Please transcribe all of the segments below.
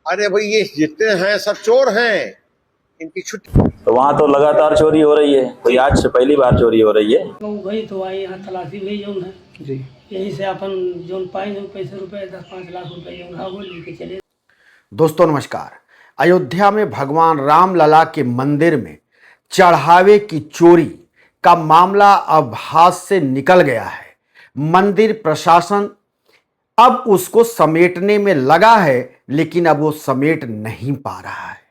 अरे भाई ये जितने हैं सब चोर हैं, इनकी छुट्टी। तो वहाँ तो लगातार चोरी हो रही है, कोई आज से पहली बार चोरी हो रही है। तो गई तो आई यहाँ तलाशी गई जौन है जी। यहीं से अपन जौन पाई जौन पैसे रुपए 10-5 लाख रुपए जौन हा वो लेके चले। दोस्तों नमस्कार। अयोध्या में भगवान राम लला के मंदिर में चढ़ावे की चोरी का मामला अब हाथ से निकल गया है। मंदिर प्रशासन अब उसको समेटने में लगा है, लेकिन अब वो समेट नहीं पा रहा है।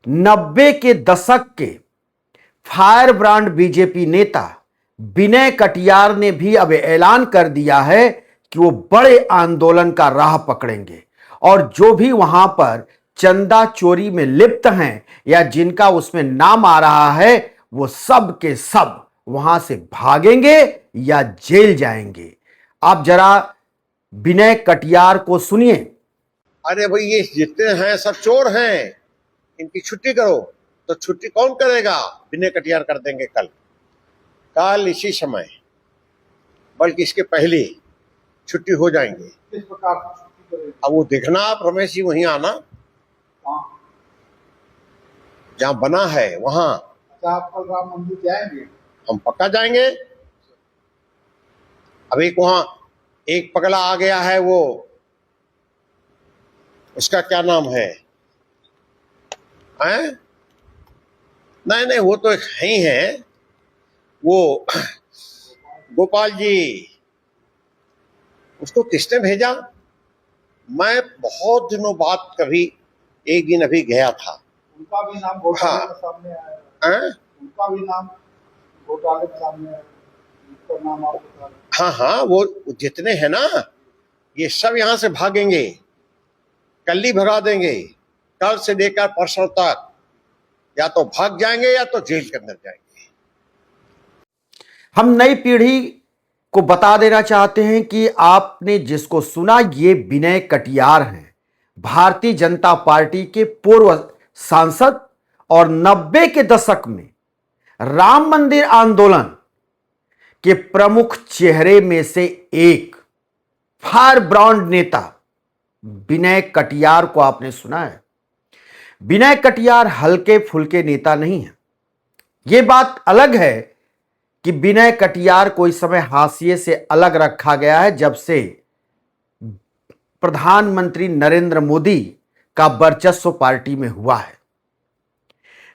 90 के दशक के फायर ब्रांड बीजेपी नेता विनय कटियार ने भी अब ऐलान कर दिया है कि वो बड़े आंदोलन का राह पकड़ेंगे और जो भी वहां पर चंदा चोरी में लिप्त हैं या जिनका उसमें नाम आ रहा है वो सब के सब वहां से भागेंगे या जेल जाएंगे। आप जरा विनय कटियार को सुनिए। अरे भाई ये जितने हैं सब चोर हैं, इनकी छुट्टी करो। तो छुट्टी कौन करेगा? विनय कटियार कर देंगे कल इसी समय, बल्कि इसके पहले छुट्टी हो जाएंगे। किस प्रकार की छुट्टी करेंगे? अब वो देखना आप, रमेश जी वहीं आना जहां बना है वहां। अच्छा, आप कल राम मंदिर जाएंगे? हम पक्का जाएंगे। अब एक वहां एक पगला आ गया है, वो उसका क्या नाम है? नहीं वो तो एक ही है, वो गोपाल जी। उसको किसने भेजा? मैं बहुत दिनों बाद कभी एक दिन अभी गया था। उनका भी नाम घोटाले में सामने आया है। उनका भी नाम घोटाले में सामने आया है। उनका नाम आप बता रहे हैं। हाँ वो जितने हैं ना, ये सब यहां से भागेंगे। कल ही भगा देंगे, कल से लेकर परसों तक या तो भाग जाएंगे या तो जेल के अंदर जाएंगे। हम नई पीढ़ी को बता देना चाहते हैं कि आपने जिसको सुना ये विनय कटियार हैं, भारतीय जनता पार्टी के पूर्व सांसद और 90 के दशक में राम मंदिर आंदोलन के प्रमुख चेहरे में से एक फायर ब्रांड नेता विनय कटियार को आपने सुना है। विनय कटियार हल्के फुल्के नेता नहीं है। यह बात अलग है कि विनय कटियार को इस समय हाशिए से अलग रखा गया है जब से प्रधानमंत्री नरेंद्र मोदी का वर्चस्व पार्टी में हुआ है।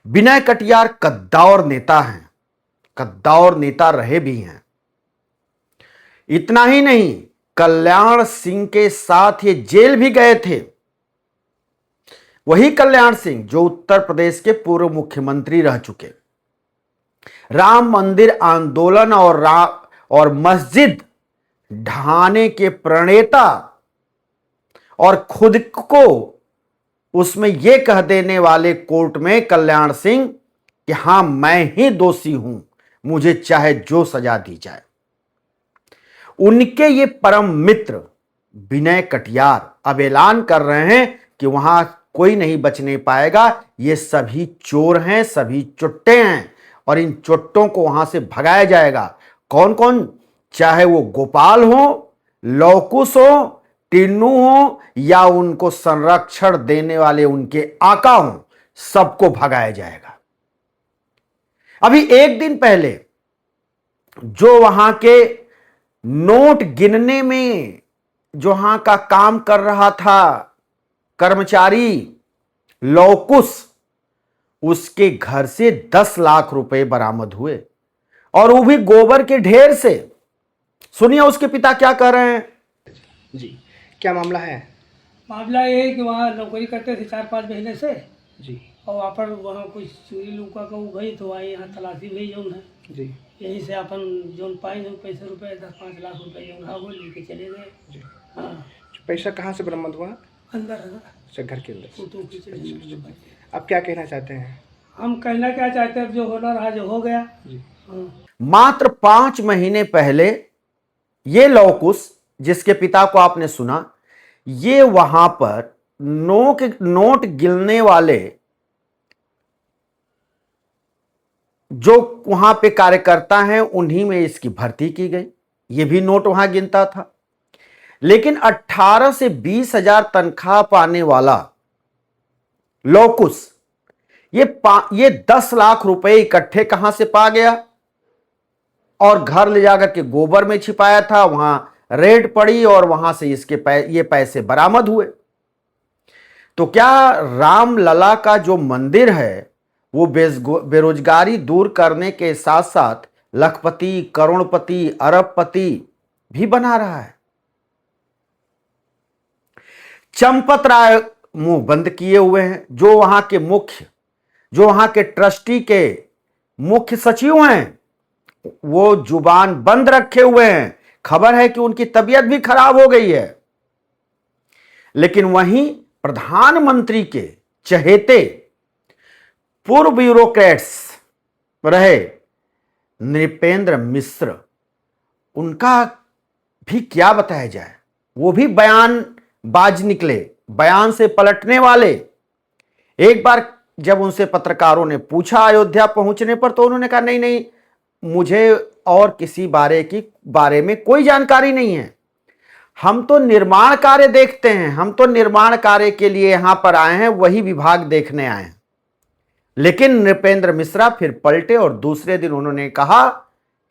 विनय कटियार कद्दावर नेता हैं, कद्दावर नेता रहे भी हैं। इतना ही नहीं, कल्याण सिंह के साथ ये जेल भी गए थे। वही कल्याण सिंह जो उत्तर प्रदेश के पूर्व मुख्यमंत्री रह चुके। राम मंदिर आंदोलन और मस्जिद ढाने के प्रणेता और खुद को उसमें यह कह देने वाले कोर्ट में कल्याण सिंह कि हां मैं ही दोषी हूं, मुझे चाहे जो सजा दी जाए। उनके ये परम मित्र विनय कटियार अब ऐलान कर रहे हैं कि वहां कोई नहीं बचने पाएगा, ये सभी चोर हैं, सभी चुट्टे हैं और इन चुट्टों को वहां से भगाया जाएगा। कौन कौन? चाहे वो गोपाल हो, लौकुश हो, टिन्नू हो या उनको संरक्षण देने वाले उनके आका हो, सबको भगाया जाएगा। अभी एक दिन पहले जो वहां के नोट गिनने में जो वहां का काम कर रहा था कर्मचारी लौकुश, उसके घर से 10 लाख रुपए बरामद हुए और वो भी गोबर के ढेर से। सुनिए उसके पिता क्या कह रहे हैं। जी, क्या मामला है? मामला ये है कि वहाँ नौकरी करते थे 4-5 महीने से जी और वहाँ पर वहाँ कुछ चोरी लुका का वो गई तो आई यहाँ तलाशी गई जौन है जी यहीं से अपन जौन पाई जौन पैसे रुपए 10-5 लाख रुपए जौन हा वो लेके चले गए। जी। हाँ पैसा कहाँ से बरामद हुआ? अंदर है अच्छा, घर के अंदर से। फोटो खींच। अब क्या कहना चाहते हैं? हम कहना क्या चाहते हैं, अब जो होना रहा जो हो गया। जी। हाँ। मात्र 5 महीने पहले ये लौकुश जिसके पिता को आपने सुना, ये वहां पर नोट गिनने वाले जो वहां पे कार्यकर्ता हैं उन्हीं में इसकी भर्ती की गई। ये भी नोट वहां गिनता था। लेकिन 18 से 20 हजार तनख्वाह पाने वाला लोकुस ये 10 लाख रुपए इकट्ठे कहां से पा गया और घर ले जाकर के गोबर में छिपाया था, वहां रेड पड़ी और वहां से ये पैसे बरामद हुए। तो क्या रामलला का जो मंदिर है वो बेरोजगारी दूर करने के साथ साथ लखपति, करोड़पति, अरबपति भी बना रहा है? चंपत राय मुंह बंद किए हुए हैं, जो वहां के ट्रस्टी के मुख्य सचिव हैं, वो जुबान बंद रखे हुए हैं। खबर है कि उनकी तबीयत भी खराब हो गई है। लेकिन वहीं प्रधानमंत्री के चहेते पूर्व ब्यूरोक्रेट्स रहे नृपेंद्र मिश्र, उनका भी क्या बताया जाए। वो भी बयानबाज निकले, बयान से पलटने वाले। एक बार जब उनसे पत्रकारों ने पूछा अयोध्या पहुंचने पर, तो उन्होंने कहा नहीं, मुझे और किसी बारे में कोई जानकारी नहीं है। हम तो निर्माण कार्य देखते हैं, हम तो निर्माण कार्य के लिए यहां पर आए हैं, वही विभाग देखने आए हैं। लेकिन नृपेंद्र मिश्रा फिर पलटे और दूसरे दिन उन्होंने कहा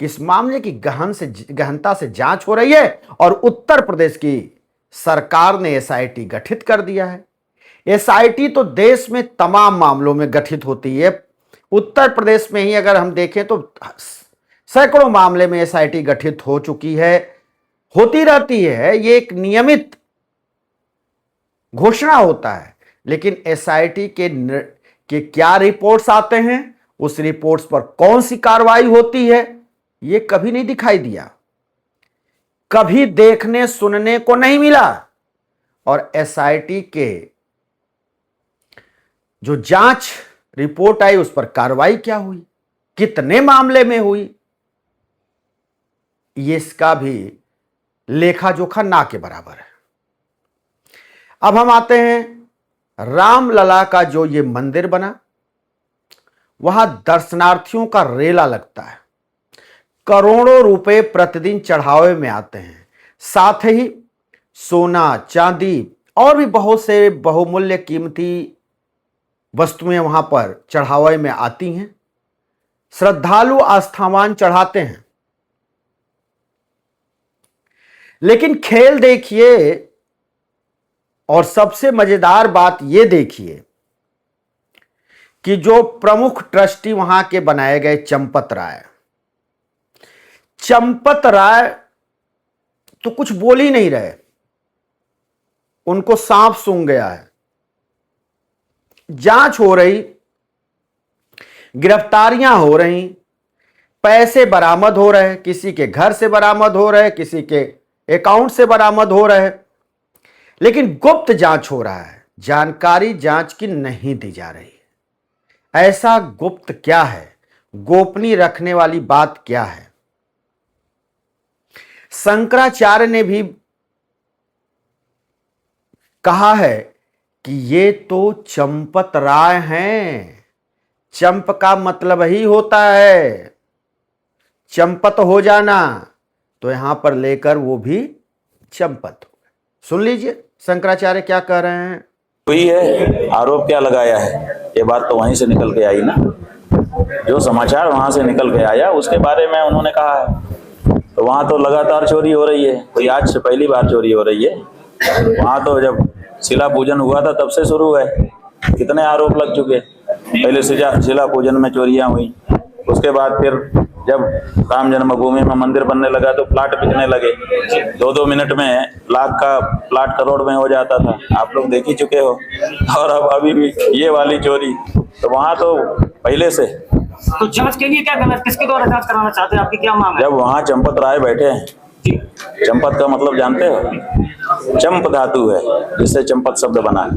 कि इस मामले की गहनता से जांच हो रही है और उत्तर प्रदेश की सरकार ने एसआईटी गठित कर दिया है। एसआईटी तो देश में तमाम मामलों में गठित होती है। उत्तर प्रदेश में ही अगर हम देखें तो सैकड़ों मामले में एसआईटी गठित हो चुकी है, होती रहती है। ये एक नियमित घोषणा होता है। लेकिन एसआईटी के क्या रिपोर्ट्स आते हैं, उस रिपोर्ट्स पर कौन सी कार्रवाई होती है, ये कभी नहीं दिखाई दिया, कभी देखने सुनने को नहीं मिला। और एसआईटी के जो जांच रिपोर्ट आई, उस पर कार्रवाई क्या हुई, कितने मामले में हुई, ये इसका भी लेखा जोखा ना के बराबर है। अब हम आते हैं रामलला का जो ये मंदिर बना, वहां दर्शनार्थियों का रेला लगता है। करोड़ों रुपए प्रतिदिन चढ़ावे में आते हैं। साथ ही सोना, चांदी और भी बहुत से बहुमूल्य कीमती वस्तुएं वहां पर चढ़ावे में आती हैं। श्रद्धालु आस्थावान चढ़ाते हैं। लेकिन खेल देखिए, और सबसे मजेदार बात यह देखिए कि जो प्रमुख ट्रस्टी वहां के बनाए गए चंपत राय तो कुछ बोल ही नहीं रहे। उनको सांप सूंघ गया है। जांच हो रही, गिरफ्तारियां हो रही, पैसे बरामद हो रहे, किसी के घर से बरामद हो रहे, किसी के अकाउंट से बरामद हो रहे, लेकिन गुप्त जांच हो रहा है। जानकारी जांच की नहीं दी जा रही है। ऐसा गुप्त क्या है, गोपनीय रखने वाली बात क्या है? शंकराचार्य ने भी कहा है कि ये तो चंपत राय हैं। चंप का मतलब ही होता है चंपत हो जाना, तो यहां पर लेकर वो भी चंपत हो गए। सुन लीजिए शंकराचार्य क्या कह रहे हैं। हुई है, आरोप क्या लगाया है, ये बात तो वहीं से निकल के आई ना। जो समाचार वहां से निकल के आया उसके बारे में उन्होंने कहा है। तो वहां तो लगातार चोरी हो रही है, कोई आज से पहली बार चोरी हो रही है। वहां तो जब शिला पूजन हुआ था तब से शुरू है। कितने आरोप लग चुके। पहले शिला पूजन में चोरियां हुई, उसके बाद फिर जब राम जन्मभूमि में मंदिर बनने लगा तो प्लाट बिकने लगे। 2-2 मिनट में लाख का प्लाट करोड़ में हो जाता था, आप लोग देख ही चुके हो। और अब अभी भी ये वाली चोरी, तो वहां तो पहले से। तो जांच के लिए क्या करना, किसके द्वारा जांच कराना चाहते हैं, आपकी क्या मांग है? जब वहां चंपत राय बैठे हैं, चंपत का मतलब जानते हो? चंप धातु है जिससे चंपत शब्द बना है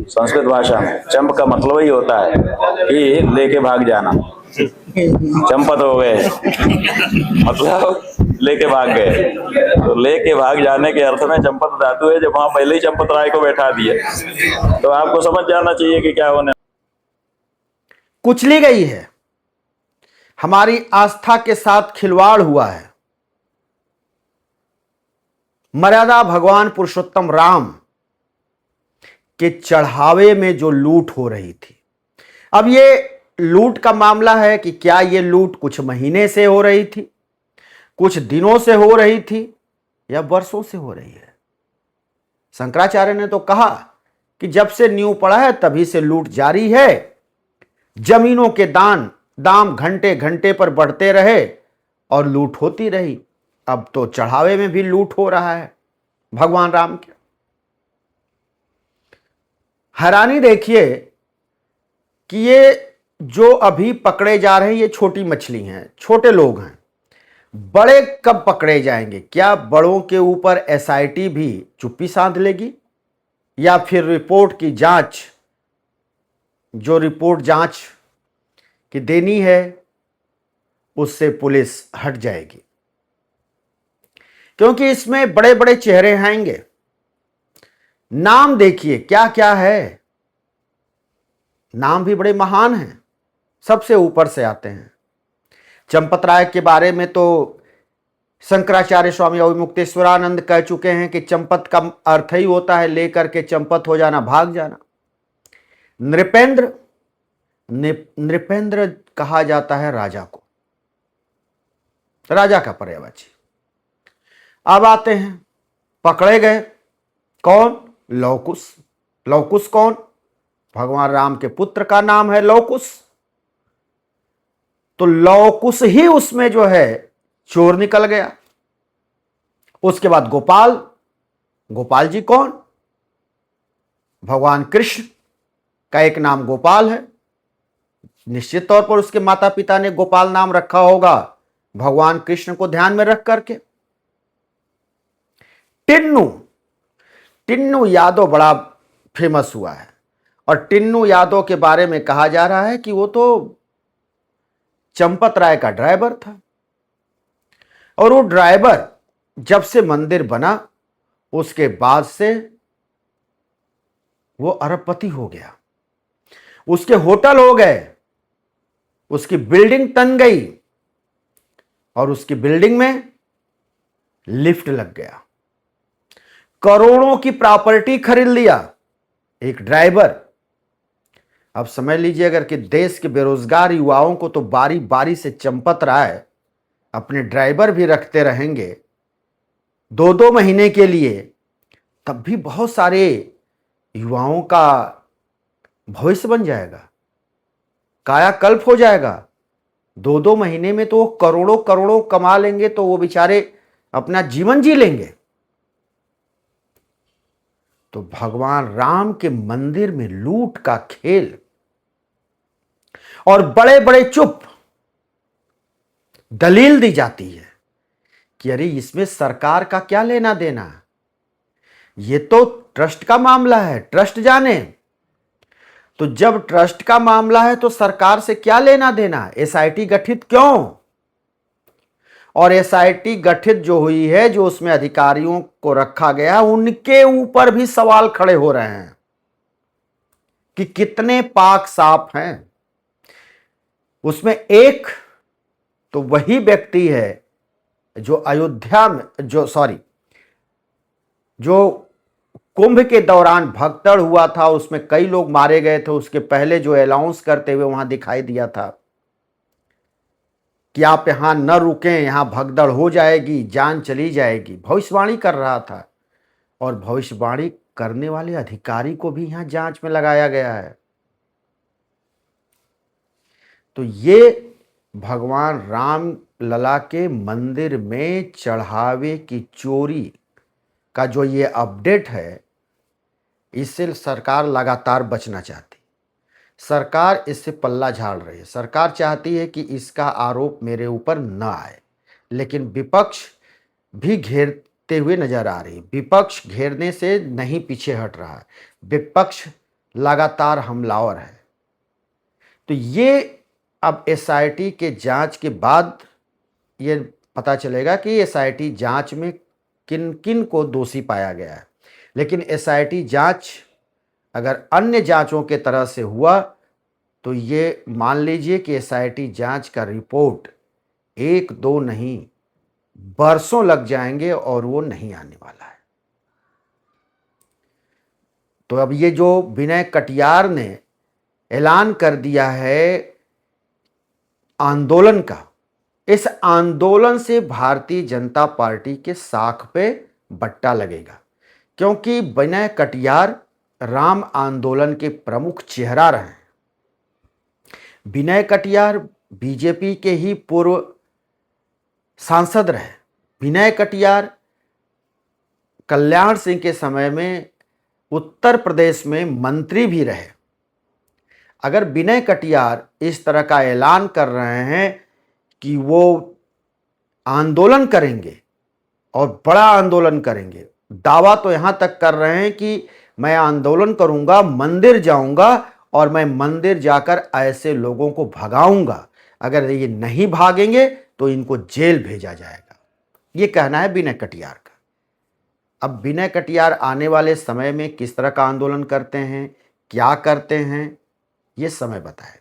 संस्कृत भाषा में। चंप का मतलब ही होता है कि लेके भाग जाना। चंपत हो गए मतलब लेके भाग गए। तो लेके भाग जाने के अर्थ में चंपत धातु है। जब वहां पहले ही चंपत राय को बैठा दिए तो आपको समझ जाना चाहिए कि क्या होने। कुचली गई है, हमारी आस्था के साथ खिलवाड़ हुआ है। मर्यादा भगवान पुरुषोत्तम राम के चढ़ावे में जो लूट हो रही थी। अब ये लूट का मामला है कि क्या ये लूट कुछ महीने से हो रही थी, कुछ दिनों से हो रही थी, या वर्षों से हो रही है। शंकराचार्य ने तो कहा कि जब से नींव पड़ा है तभी से लूट जारी है। जमीनों के दाम घंटे घंटे पर बढ़ते रहे और लूट होती रही। अब तो चढ़ावे में भी लूट हो रहा है भगवान राम के। हैरानी देखिए कि ये जो अभी पकड़े जा रहे हैं ये छोटी मछली हैं, छोटे लोग हैं। बड़े कब पकड़े जाएंगे? क्या बड़ों के ऊपर एसआईटी भी चुप्पी साध लेगी, या फिर रिपोर्ट की जांच, जो रिपोर्ट जांच की देनी है उससे पुलिस हट जाएगी? क्योंकि इसमें बड़े बड़े चेहरे आएंगे। नाम देखिए क्या क्या है, नाम भी बड़े महान हैं, सबसे ऊपर से आते हैं। चंपत राय के बारे में तो शंकराचार्य स्वामी अविमुक्तेश्वरानंद कह चुके हैं कि चंपत का अर्थ ही होता है लेकर के चंपत हो जाना, भाग जाना। नृपेंद्र कहा जाता है राजा को, राजा का पर्यायवाची। अब आते हैं, पकड़े गए कौन? लवकुश। लवकुश कौन? भगवान राम के पुत्र का नाम है लवकुश। तो लवकुश ही उसमें जो है चोर निकल गया। उसके बाद गोपाल। गोपाल जी कौन? भगवान कृष्ण का एक नाम गोपाल है। निश्चित तौर पर उसके माता पिता ने गोपाल नाम रखा होगा भगवान कृष्ण को ध्यान में रख करके। टिन्नू यादव बड़ा फेमस हुआ है, और टिन्नू यादव के बारे में कहा जा रहा है कि वो तो चंपत राय का ड्राइवर था, और वो ड्राइवर जब से मंदिर बना उसके बाद से वो अरबपति हो गया। उसके होटल हो गए, उसकी बिल्डिंग तन गई, और उसकी बिल्डिंग में लिफ्ट लग गया। करोड़ों की प्रॉपर्टी खरीद लिया एक ड्राइवर। अब समझ लीजिए अगर कि देश के बेरोजगार युवाओं को तो बारी बारी से चंपत राय अपने ड्राइवर भी रखते रहेंगे 2-2 महीने के लिए, तब भी बहुत सारे युवाओं का भविष्य बन जाएगा, कायाकल्प हो जाएगा। 2-2 महीने में तो वो करोड़ों करोड़ों कमा लेंगे, तो वो बेचारे अपना जीवन जी लेंगे। तो भगवान राम के मंदिर में लूट का खेल, और बड़े बड़े चुप। दलील दी जाती है कि अरे इसमें सरकार का क्या लेना देना, ये तो ट्रस्ट का मामला है, ट्रस्ट जाने। तो जब ट्रस्ट का मामला है तो सरकार से क्या लेना देना? एसआईटी गठित क्यों? और एसआईटी गठित जो हुई है, जो उसमें अधिकारियों को रखा गया, उनके ऊपर भी सवाल खड़े हो रहे हैं कि कितने पाक साफ हैं। उसमें एक तो वही व्यक्ति है जो अयोध्या में जो कुंभ के दौरान भगदड़ हुआ था, उसमें कई लोग मारे गए थे। उसके पहले जो अनाउंस करते हुए वहां दिखाई दिया था कि आप यहां न रुकें, यहां भगदड़ हो जाएगी, जान चली जाएगी, भविष्यवाणी कर रहा था। और भविष्यवाणी करने वाले अधिकारी को भी यहां जांच में लगाया गया है। तो ये भगवान राम लला के मंदिर में चढ़ावे की चोरी का जो ये अपडेट है, इससे सरकार लगातार बचना चाहती। सरकार इससे पल्ला झाड़ रही है। सरकार चाहती है कि इसका आरोप मेरे ऊपर न आए, लेकिन विपक्ष भी घेरते हुए नजर आ रही है। विपक्ष घेरने से नहीं पीछे हट रहा है, विपक्ष लगातार हमलावर है। तो ये अब एसआईटी के जांच के बाद ये पता चलेगा कि एसआईटी जांच में किन किन को दोषी पाया गया है। लेकिन एसआईटी जांच अगर अन्य जांचों के तरह से हुआ तो ये मान लीजिए कि एसआईटी जांच का रिपोर्ट 1-2 नहीं बरसों लग जाएंगे और वो नहीं आने वाला है। तो अब ये जो विनय कटियार ने ऐलान कर दिया है आंदोलन का, इस आंदोलन से भारतीय जनता पार्टी के साख पे बट्टा लगेगा, क्योंकि विनय कटियार राम आंदोलन के प्रमुख चेहरा रहे हैं। विनय कटियार बीजेपी के ही पूर्व सांसद रहे। विनय कटियार कल्याण सिंह के समय में उत्तर प्रदेश में मंत्री भी रहे। अगर विनय कटियार इस तरह का ऐलान कर रहे हैं कि वो आंदोलन करेंगे और बड़ा आंदोलन करेंगे, दावा तो यहां तक कर रहे हैं कि मैं आंदोलन करूंगा, मंदिर जाऊंगा और मैं मंदिर जाकर ऐसे लोगों को भगाऊंगा, अगर ये नहीं भागेंगे तो इनको जेल भेजा जाएगा। ये कहना है विनय कटियार का। अब विनय कटियार आने वाले समय में किस तरह का आंदोलन करते हैं, क्या करते हैं, ये समय बताएगा।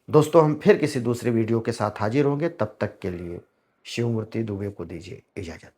दोस्तों, हम फिर किसी दूसरे वीडियो के साथ हाजिर होंगे। तब तक के लिए शिवमूर्ति दुबे को दीजिए इजाजत।